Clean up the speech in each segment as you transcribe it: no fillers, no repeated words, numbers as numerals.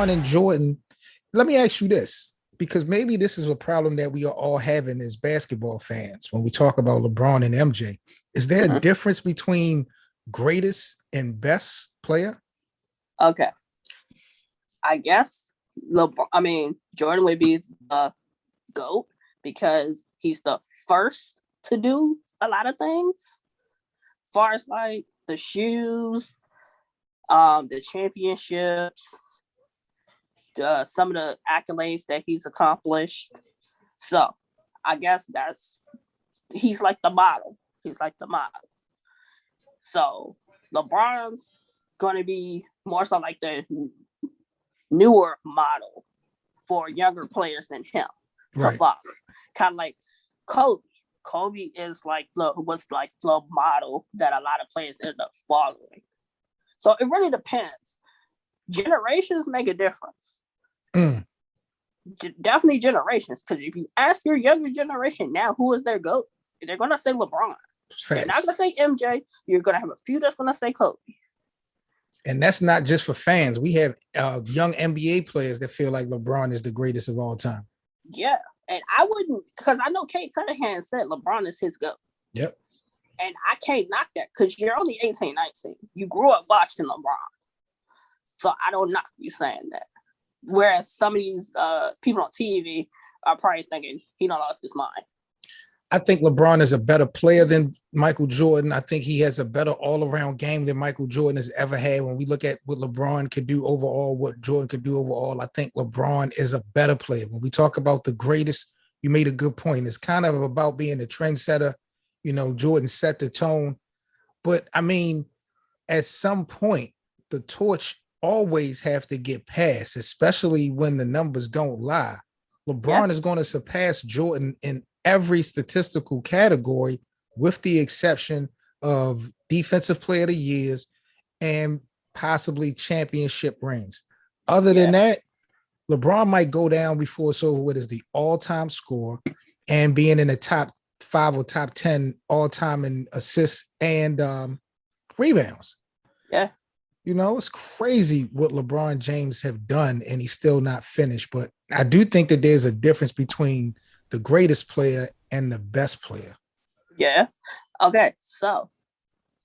LeBron and Jordan, let me ask you this, because maybe this is a problem that we are all having as basketball fans when we talk about LeBron and MJ. Is there a Mhm. difference between greatest and best player? Okay, I guess Jordan would be the GOAT because he's the first to do a lot of things. Far as like the shoes, the championships, some of the accolades that he's accomplished. So I guess he's like the model. He's like the model. So LeBron's going to be more so like the newer model for younger players than him to Right. follow. Kind of like Kobe. Kobe is was like the model that a lot of players end up following. So it really depends. Generations make a difference. Mm. Definitely generations. Because if you ask your younger generation now who is their GOAT, they're going to say LeBron. They're not going to say MJ. You're going to have a few that's going to say Kobe. And that's not just for fans. We have young NBA players that feel like LeBron is the greatest of all time. Yeah. And I wouldn't, because I know Kate Cunningham said LeBron is his GOAT. Yep. And I can't knock that because you're only 18, 19. You grew up watching LeBron. So I don't knock you saying that. Whereas some of these people on TV are probably thinking he done lost his mind. I think LeBron is a better player than Michael Jordan. I think he has a better all-around game than Michael Jordan has ever had. When we look at what LeBron could do overall, what Jordan could do overall, I think LeBron is a better player. When we talk about the greatest, you made a good point. It's kind of about being a trendsetter. You know, Jordan set the tone. But, I mean, at some point, the torch always have to get passed, especially when the numbers don't lie. LeBron is going to surpass Jordan in every statistical category, with the exception of defensive player of the years and possibly championship rings. Other than that, LeBron might go down before it's over with as the all-time scorer and being in the top 5 or top 10 all-time in assists and rebounds. Yeah. You know, it's crazy what LeBron James have done, and he's still not finished. But I do think that there's a difference between the greatest player and the best player. Yeah. Okay. So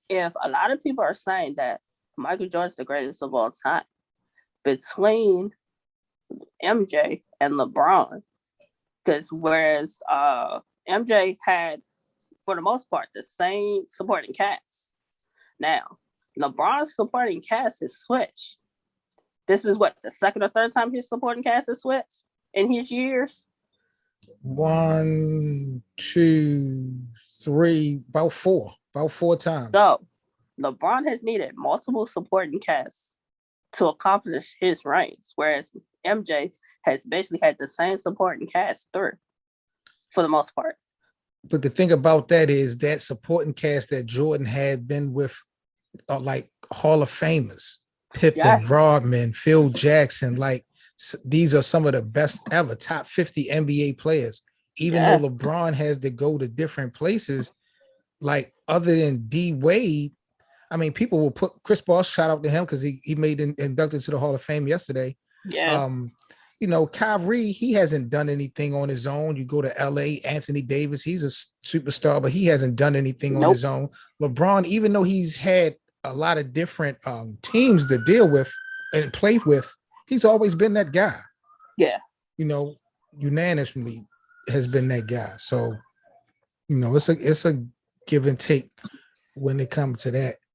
if a lot of people are saying that Michael Jordan's the greatest of all time, between MJ and LeBron, because whereas MJ had, for the most part, the same supporting cast. Now, LeBron's supporting cast is switched. This is what, the second or third time his supporting cast is switched in his years? 1, 2, 3, about four times. So LeBron has needed multiple supporting casts to accomplish his reigns, whereas MJ has basically had the same supporting cast through, for the most part. But the thing about that is that supporting cast that Jordan had been with, like Hall of Famers, Pippen, Rodman, Phil Jackson, like these are some of the best ever, top 50 NBA players. Even though LeBron has to go to different places, like other than D Wade, I mean, people will put Chris Bosh, shout out to him because he made inducted to the Hall of Fame yesterday. Yeah. You know, Kyrie, he hasn't done anything on his own. You go to LA, Anthony Davis, he's a superstar, but he hasn't done anything on his own. LeBron, even though he's had a lot of different teams to deal with and play with, he's always been that guy. Yeah. You know, unanimously has been that guy. So, you know, it's a give and take when it comes to that.